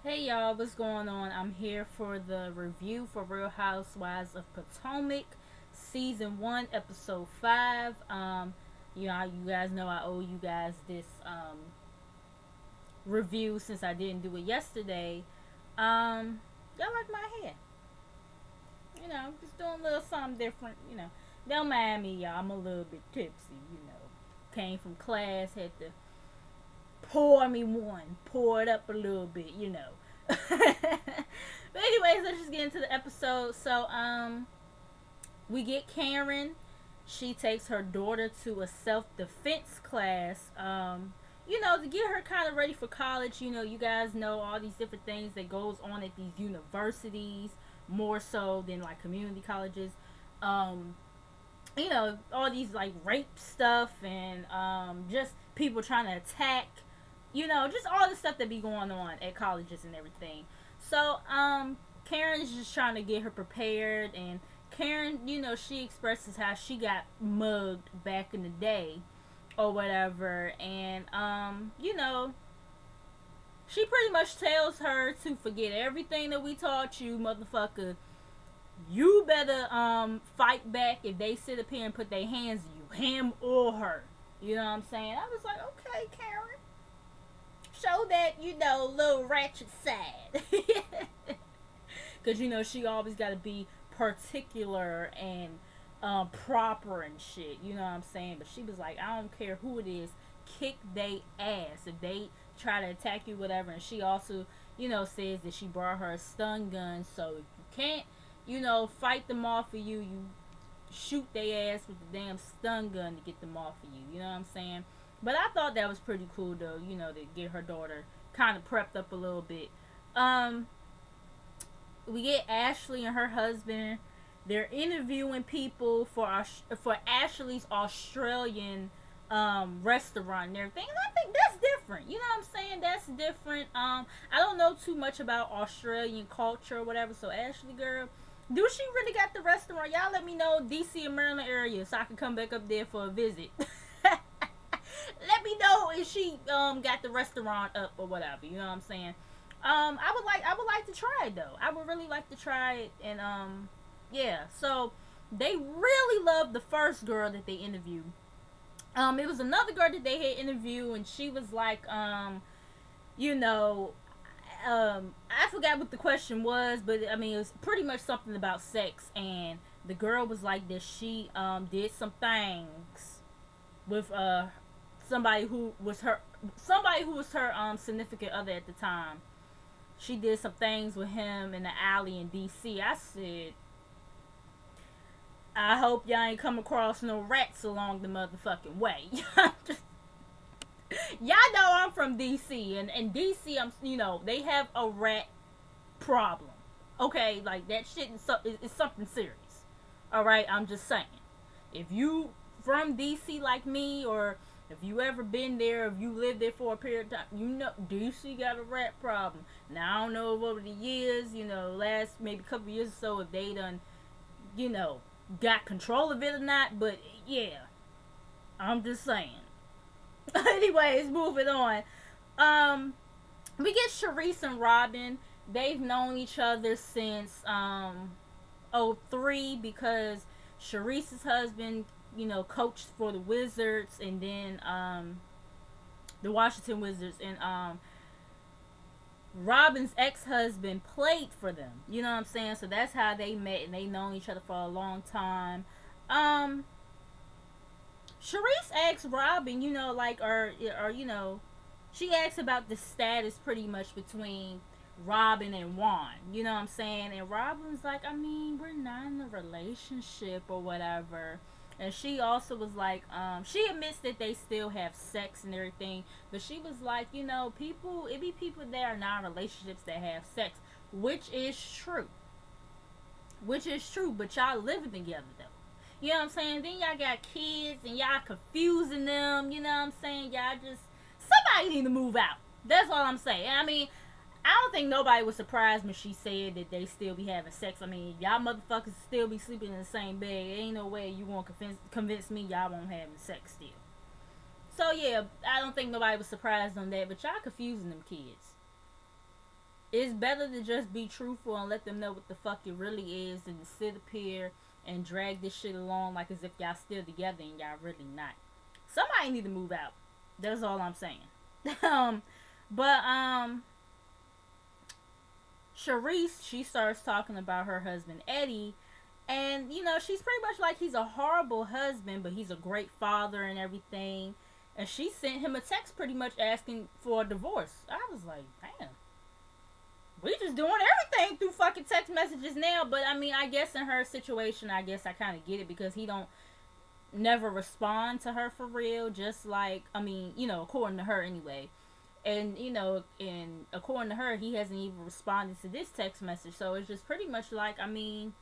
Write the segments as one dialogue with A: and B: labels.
A: Hey y'all, what's going on? I'm here for the review for Real Housewives of Potomac, Season 1, Episode 5. You guys know I owe you guys this review since I didn't do it yesterday. Y'all like my hair? Just doing a little something different, Don't mind me, y'all. I'm a little bit tipsy. Came from class, had to pour me one, pour it up a little bit. But anyways, let's just get into the episode. So we get Karen. She takes her daughter to a self-defense class. To get her kind of ready for college. You guys know all these different things that goes on at these universities, more so than like community colleges. Um, all these like rape stuff and just people trying to attack, just all the stuff that be going on at colleges and everything. So Karen's just trying to get her prepared, and Karen, she expresses how she got mugged back in the day or whatever, and she pretty much tells her to forget everything that we taught you, motherfucker. You better fight back if they sit up here and put their hands on you, him or her. You know what I'm saying? I was like, okay, Karen, show that little ratchet side, because she always got to be particular and proper and shit. You know what I'm saying? But she was like, I don't care who it is, kick they ass if they try to attack you, whatever. And she also, says that she brought her a stun gun, so if you can't, fight them off of you, you shoot their ass with the damn stun gun to get them off of you. You know what I'm saying? But I thought that was pretty cool though, to get her daughter kind of prepped up a little bit. Um, we get Ashley and her husband. They're interviewing people for Ashley's Australian restaurant and everything. And I think that's different. You know what I'm saying? That's different. I don't know too much about Australian culture or whatever. So Ashley girl, do she really got the restaurant? Y'all let me know, DC and Maryland area, so I can come back up there for a visit. Let me know if she got the restaurant up or whatever. You know what I'm saying? I would like to try it though. I would really like to try it, and yeah. So they really loved the first girl that they interviewed. It was another girl that they had interviewed, and she was like, you know, I forgot what the question was, but I mean, it was pretty much something about sex, and the girl was like that she did some things with somebody who was her significant other at the time. She did some things with him in the alley in DC. I said, I hope y'all ain't come across no rats along the motherfucking way. Y'all know I'm from DC, and DC, they have a rat problem. Okay, like that shit is something serious. All right, I'm just saying. If you from DC like me, or if you ever been there, if you lived there for a period of time, DC got a rat problem. Now I don't know if over the years, last maybe couple years or so, if they done, got control of it or not. But yeah, I'm just saying. Anyways, moving on. We get Sharice and Robin. They've known each other since '03, because Sharice's husband, coached for the Wizards, and then the Washington Wizards, and Robin's ex-husband played for them. You know what I'm saying? So that's how they met, and they known each other for a long time. Sharice asked Robin, she asked about the status pretty much between Robin and Juan. You know what I'm saying? And Robin's like, I mean, we're not in a relationship or whatever. And she also was like, she admits that they still have sex and everything, but she was like, it be people that are not in relationships that have sex, which is true. But y'all living together though. You know what I'm saying? Then y'all got kids and y'all confusing them. You know what I'm saying? Y'all just, somebody need to move out. That's all I'm saying. I mean, I don't think nobody was surprised when she said that they still be having sex. I mean, y'all motherfuckers still be sleeping in the same bed. Ain't no way you won't convince me y'all won't having sex still. So yeah, I don't think nobody was surprised on that. But y'all confusing them kids. It's better to just be truthful and let them know what the fuck it really is than to sit up here and drag this shit along like as if y'all still together and y'all really not. Somebody need to move out. That's all I'm saying. But Sharice, she starts talking about her husband Eddie, and you know, she's pretty much like he's a horrible husband, but he's a great father and everything. And she sent him a text pretty much asking for a divorce. I was like, damn. We just doing everything through fucking text messages now. But I mean, I guess in her situation, I guess I kind of get it, because he don't never respond to her for real. Just like, I mean, you know, according to her anyway. And, you know, and according to her, he hasn't even responded to this text message. So it's just pretty much like, I mean,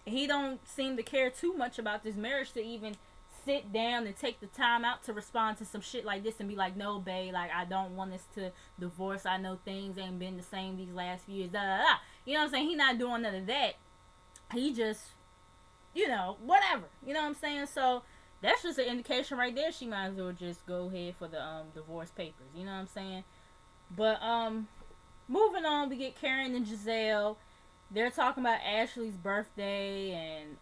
A: he don't seem to care too much about this marriage to even sit down and take the time out to respond to some shit like this and be like, no, babe, like, I don't want us to divorce. I know things ain't been the same these last few years. Da, da, da. You know what I'm saying? He not doing none of that. He just, you know, whatever. You know what I'm saying? So that's just an indication right there. She might as well just go ahead for the divorce papers. You know what I'm saying? But moving on, we get Karen and Giselle. They're talking about Ashley's birthday and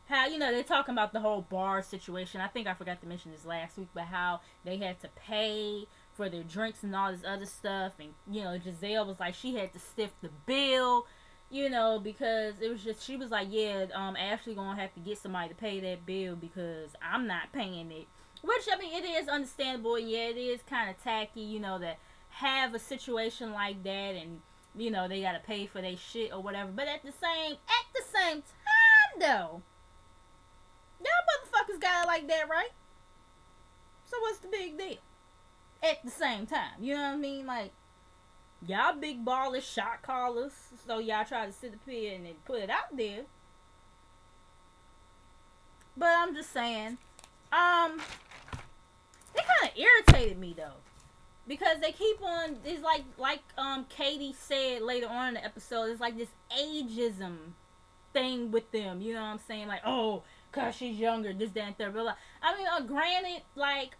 A: how, you know, they're talking about the whole bar situation. I think I forgot to mention this last week, but how they had to pay for their drinks and all this other stuff. And, you know, Giselle was like, she had to stiff the bill, you know, because it was just, she was like, yeah, Ashley gonna have to get somebody to pay that bill because I'm not paying it. Which, I mean, it is understandable. And yeah, it is kind of tacky, you know, to have a situation like that and, you know, they gotta pay for their shit or whatever. But at the same time, though, y'all motherfuckers got it like that, right? So what's the big deal? At the same time, you know what I mean? Like, y'all big ballers, shot callers, so y'all try to sit up here and then put it out there. But I'm just saying, they kind of irritated me though, because they keep on. It's like Katie said later on in the episode. It's like this ageism thing with them. You know what I'm saying? Like, oh, cause she's younger, this, that, and third. But I mean, granted, like,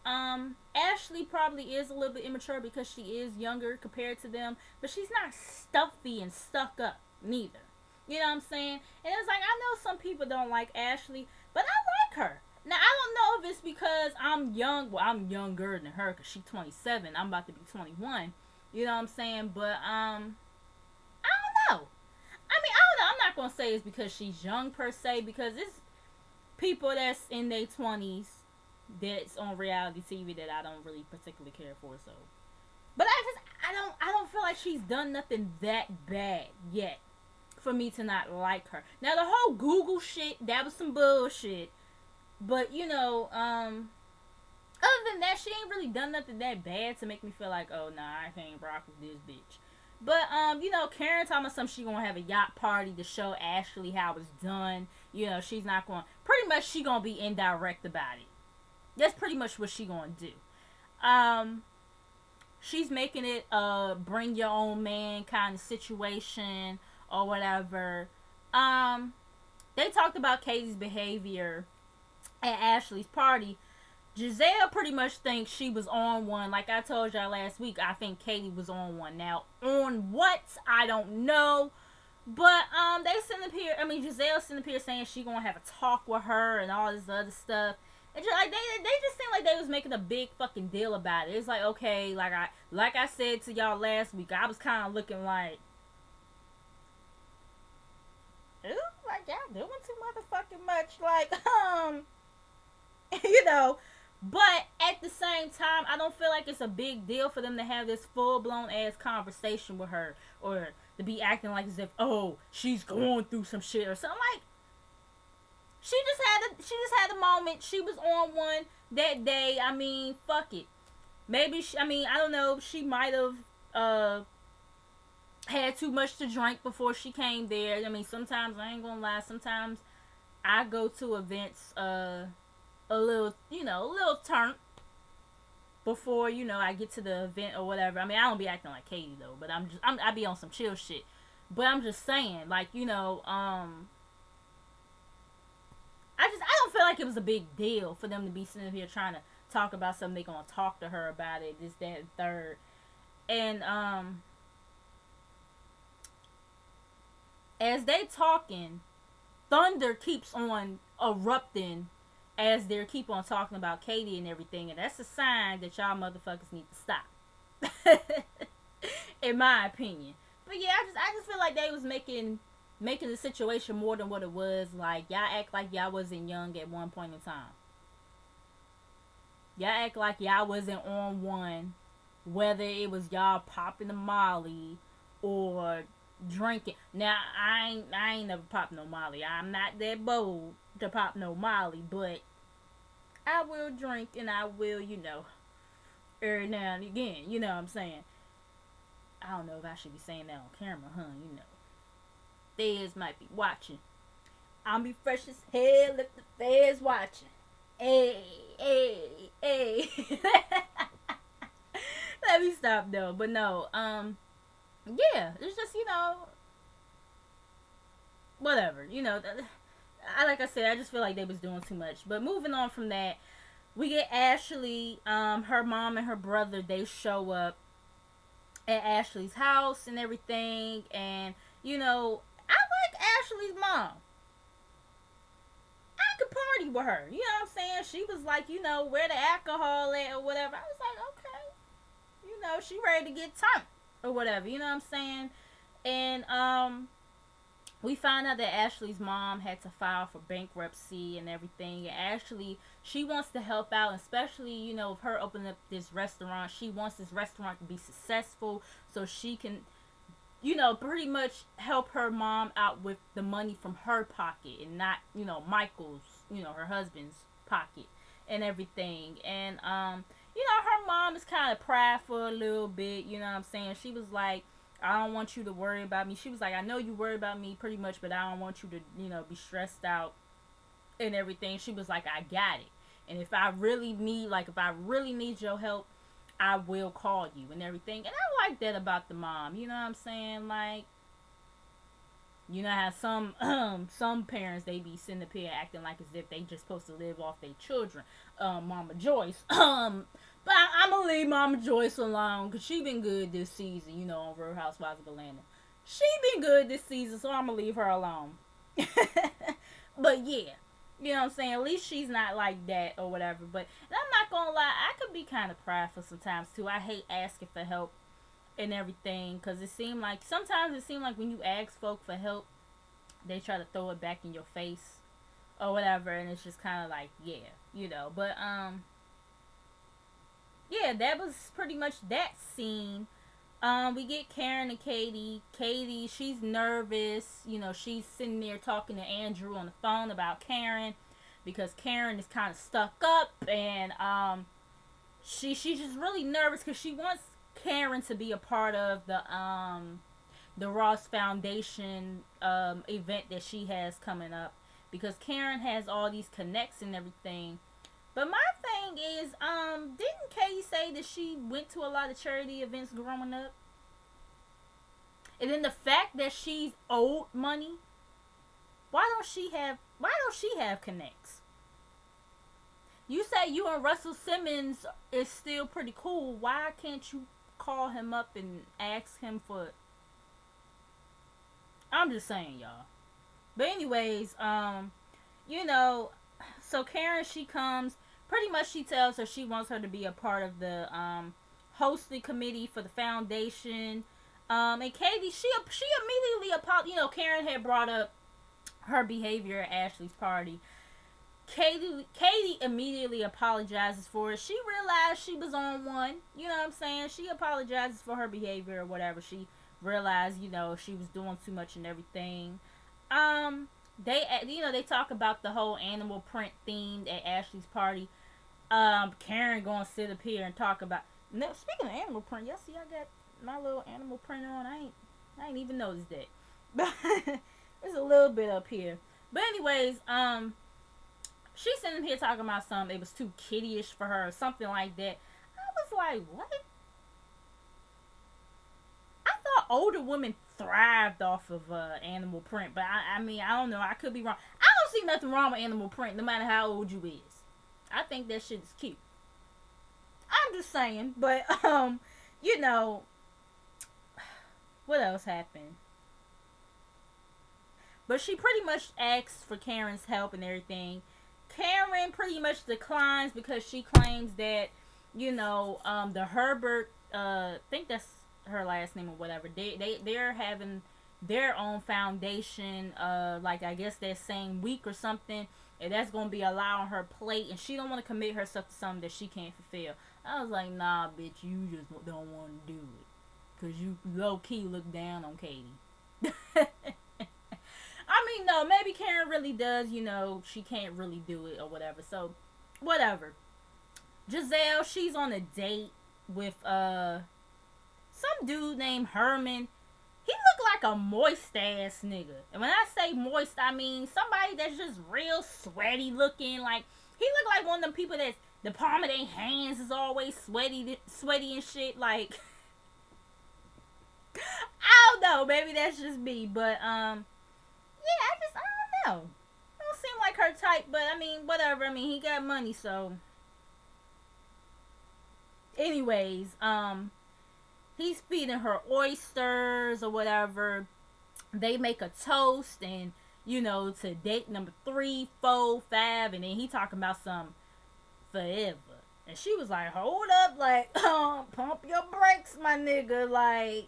A: Ashley probably is a little bit immature because she is younger compared to them, but she's not stuffy and stuck up neither. You know what I'm saying? And it's like, I know some people don't like Ashley, but I like her. Now, I don't know if it's because I'm young. Well, I'm younger than her because she's 27. I'm about to be 21. You know what I'm saying? But, I don't know. I mean, I don't know. I'm not going to say it's because she's young per se, because it's people that's in their 20s that's on reality TV that I don't really particularly care for. So, but I don't feel like she's done nothing that bad yet for me to not like her. Now, the whole Google shit, that was some bullshit. But, you know, other than that, she ain't really done nothing that bad to make me feel like, oh, nah, I can't rock with this bitch. But, you know, Karen talking about something, she gonna have a yacht party to show Ashley how it's done. You know, she's not gonna, pretty much she gonna be indirect about it. That's pretty much what she gonna do. She's making it a bring your own man kind of situation or whatever. They talked about Katie's behavior at Ashley's party. Giselle pretty much thinks she was on one. Like I told y'all last week, I think Katie was on one. Now, on what? I don't know. But, they sitting up here, I mean, Giselle sitting up here saying she gonna have a talk with her and all this other stuff. And just, like, they just seemed like they was making a big fucking deal about it. It's like, okay, like I said to y'all last week, I was kind of looking like, ooh, like y'all doing too motherfucking much. Like, you know. But at the same time, I don't feel like it's a big deal for them to have this full-blown ass conversation with her, or to be acting like as if, oh, she's going through some shit or something. Like, she just had a moment. She was on one that day. I mean, fuck it. Maybe I don't know. She might have had too much to drink before she came there. I mean, sometimes, I ain't gonna lie, sometimes I go to events a little turnt before, you know, I get to the event or whatever. I mean, I don't be acting like Katie though, but I be on some chill shit. But I'm just saying, like, you know, I don't feel like it was a big deal for them to be sitting here trying to talk about something. They gonna talk to her about it, this, that, and third. And as they talking, thunder keeps on erupting as they keep on talking about Katie and everything, and that's a sign that y'all motherfuckers need to stop. In my opinion. But yeah, I just feel like they was making the situation more than what it was. Like, y'all act like y'all wasn't young at one point in time. Y'all act like y'all wasn't on one, whether it was y'all popping the Molly or drinking. Now, I ain't never popped no Molly. I'm not that bold to pop no Molly, but I will drink, and I will, every now and again, you know what I'm saying? I don't know if I should be saying that on camera, huh? Feds might be watching. I'm be fresh as hell if the feds watching. Hey, hey, hey. Let me stop though. But no, yeah, it's just, whatever. Like I said, I just feel like they was doing too much. But moving on from that, we get Ashley, her mom and her brother, they show up at Ashley's house and everything. And, I like Ashley's mom. I could party with her. You know what I'm saying? She was like, where the alcohol at or whatever. I was like, okay. She ready to get turned or whatever. You know what I'm saying? And, we found out that Ashley's mom had to file for bankruptcy and everything. And Ashley, she wants to help out, especially, with her opening up this restaurant. She wants this restaurant to be successful so she can, pretty much help her mom out with the money from her pocket and not, Michael's, her husband's pocket and everything. And, her mom is kind of prideful a little bit, you know what I'm saying? She was like, I don't want you to worry about me. She was like, I know you worry about me pretty much, but I don't want you to, be stressed out and everything. She was like, I got it. And if I really need your help, I will call you and everything. And I like that about the mom. You know what I'm saying? Like, how some parents, they be sitting up here acting like as if they just supposed to live off their children. Mama Joyce. But I'm going to leave Mama Joyce alone because she been good this season, on Real Housewives of Atlanta. She been good this season, so I'm going to leave her alone. But yeah, you know what I'm saying? At least she's not like that or whatever. But I'm not going to lie, I could be kind of prideful sometimes too. I hate asking for help and everything because sometimes it seems like when you ask folk for help, they try to throw it back in your face or whatever. And it's just kind of like, yeah, But, yeah, that was pretty much that scene. We get Karen and Katie. Katie, she's nervous. She's sitting there talking to Andrew on the phone about Karen because Karen is kind of stuck up, and she's just really nervous because she wants Karen to be a part of the Ross Foundation event that she has coming up because Karen has all these connects and everything. But my thing is, didn't Katie say that she went to a lot of charity events growing up? And then the fact that she's owed money, why don't she have connects? You say you and Russell Simmons is still pretty cool. Why can't you call him up and ask him for? I'm just saying, y'all. But anyways, so Karen, she comes. Pretty much she tells her she wants her to be a part of the hosting committee for the foundation. And Katie, she immediately Karen had brought up her behavior at Ashley's party. Katie immediately apologizes for it. She realized she was on one. You know what I'm saying? She apologizes for her behavior or whatever. She realized, she was doing too much and everything. They talk about the whole animal print theme at Ashley's party. Karen gonna sit up here and talk about. Now, speaking of animal print, y'all see I got my little animal print on. I ain't even noticed that. But there's a little bit up here. But anyways, she's sitting here talking about something. It was too kiddie-ish for her or something like that. I was like, what? I thought older women thrived off of animal print, but I mean, I don't know. I could be wrong. I don't see nothing wrong with animal print, no matter how old you is. I think that shit is cute. I'm just saying, but What else happened? But she pretty much asks for Karen's help and everything. Karen pretty much declines because she claims that, the Herbert, I think that's her last name or whatever. They're having their own foundation, like I guess that same week or something, and that's gonna be a lot on her plate, and she don't want to commit herself to something that she can't fulfill. I was like, nah, bitch, you just don't want to do it, cause you low key look down on Katie. I mean, no, maybe Karen really does, she can't really do it or whatever. So, whatever. Giselle, she's on a date with some dude named Herman. He looked like a moist ass nigga. And when I say moist, I mean somebody that's just real sweaty looking. Like, he looked like one of them people that the palm of their hands is always sweaty and shit. Like, I don't know, maybe that's just me, but yeah, I don't know. Don't seem like her type, but I mean, whatever. I mean, he got money, so. Anyways, he's feeding her oysters or whatever. They make a toast and, to date number 3, 4, 5, and then he talking about some forever. And she was like, hold up, like, pump your brakes, my nigga, like,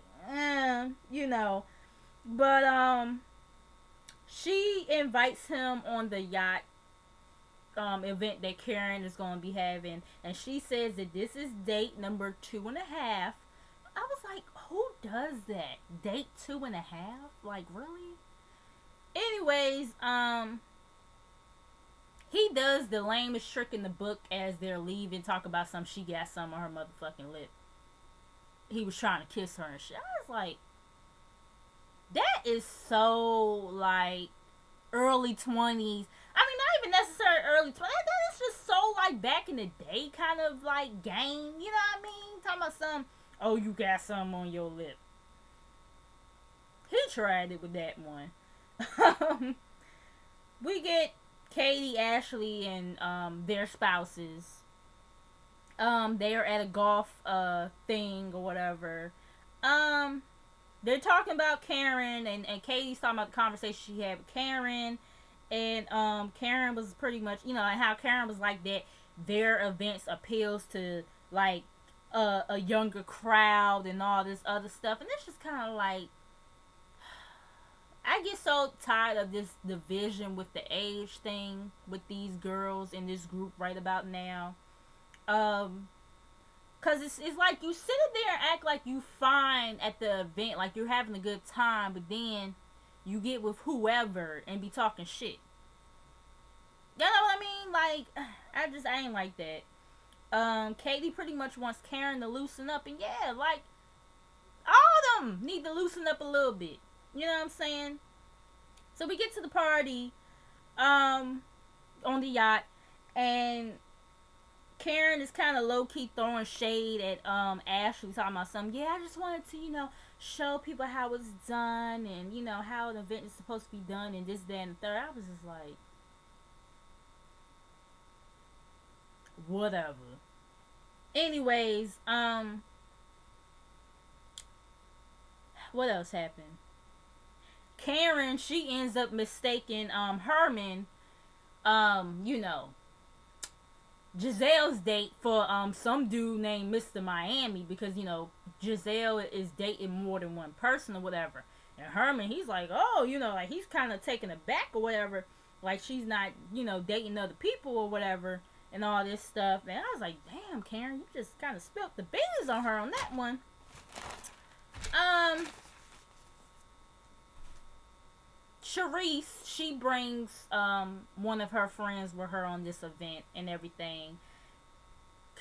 A: But, she invites him on the yacht event that Karen is going to be having, and she says that this is date number 2.5. I was like, who does that? Date 2.5? Like, really? Anyways, he does the lamest trick in the book as they're leaving, talk about she got some on her motherfucking lip. He was trying to kiss her and shit. I was like, that is so, like, early 20s. I mean, not even necessarily early 20s. That is just so, like, back in the day kind of, like, game. You know what I mean? Talking about oh, you got some on your lip. He tried it with that one. We get Katie, Ashley, and their spouses. They are at a golf thing or whatever. They're talking about Karen, and Katie's talking about the conversation she had with Karen, and Karen was pretty much, and how Karen was like that their events appeals to, like, a younger crowd and all this other stuff, and it's just kind of like, I get so tired of this division with the age thing with these girls in this group right about now. Cause it's like you sit there and act like you fine at the event, like you're having a good time, but then you get with whoever and be talking shit. You know what I mean? Like, I ain't like that. Katie pretty much wants Karen to loosen up, and yeah, like, all of them need to loosen up a little bit. You know what I'm saying? So we get to the party, on the yacht, and Karen is kind of low-key throwing shade at Ashley, talking about something. Yeah, I just wanted to, show people how it's done, and, how an event is supposed to be done, and this, that, and the third. I was just like, whatever. Anyways, what else happened? Karen, she ends up mistaking Herman, Giselle's date for some dude named Mr. Miami, because Giselle is dating more than one person or whatever. And Herman, he's like, oh, like he's kind of taken aback or whatever, like she's not dating other people or whatever and all this stuff. And I was like, damn, Karen, you just kind of spilled the beans on her on that one. Charisse, she brings one of her friends with her on this event and everything.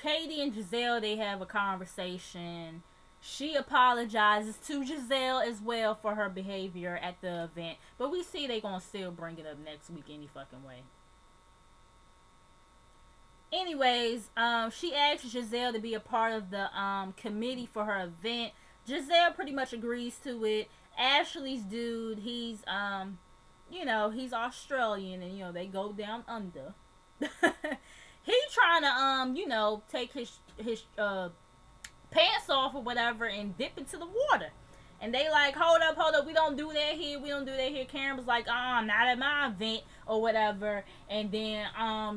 A: Katie and Giselle, they have a conversation. She apologizes to Giselle as well for her behavior at the event, but we see they gonna still bring it up next week any fucking way. Anyways, she asks Giselle to be a part of the committee for her event. Giselle pretty much agrees to it. Ashley's dude, he's he's Australian, and they go down under. He trying to take his pants off or whatever and dip into the water. And they like, hold up, we don't do that here, Karen was like, not at my event or whatever. And then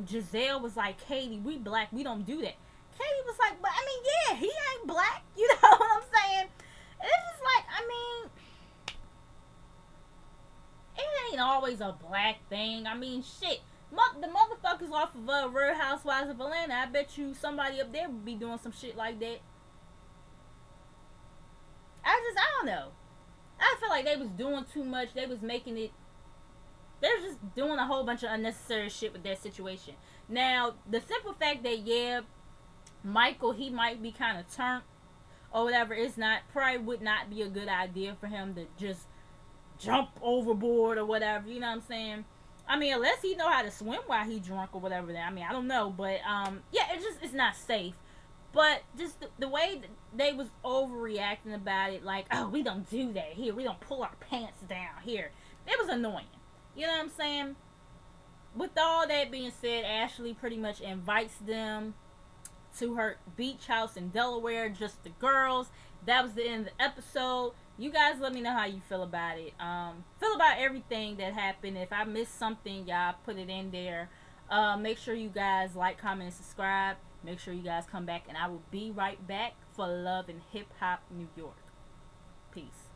A: Giselle was like, Katie, we black, we don't do that. Katie was like, but I mean, yeah, he ain't black, you know what I'm saying? And it's just like, I mean, it ain't always a black thing. I mean, shit, the motherfuckers off of Real Housewives of Atlanta, I bet you somebody up there would be doing some shit like that. I don't know. I feel like they was doing too much. They was making it. They're just doing a whole bunch of unnecessary shit with that situation. Now, the simple fact that, yeah, Michael, he might be kind of turned or whatever, probably would not be a good idea for him to just jump overboard or whatever. You know what I'm saying? I mean, unless he know how to swim while he drunk or whatever. I mean, I don't know. But, yeah, it's not safe. But just the way that they was overreacting about it, like, oh, we don't do that here. We don't pull our pants down here. It was annoying. You know what I'm saying? With all that being said, Ashley pretty much invites them to her beach house in Delaware, just the girls. That was the end of the episode. You guys let me know how you feel about it. Feel about everything that happened. If I missed something, y'all put it in there. Make sure you guys like, comment, and subscribe. Make sure you guys come back, and I will be right back for Love and Hip Hop New York. Peace.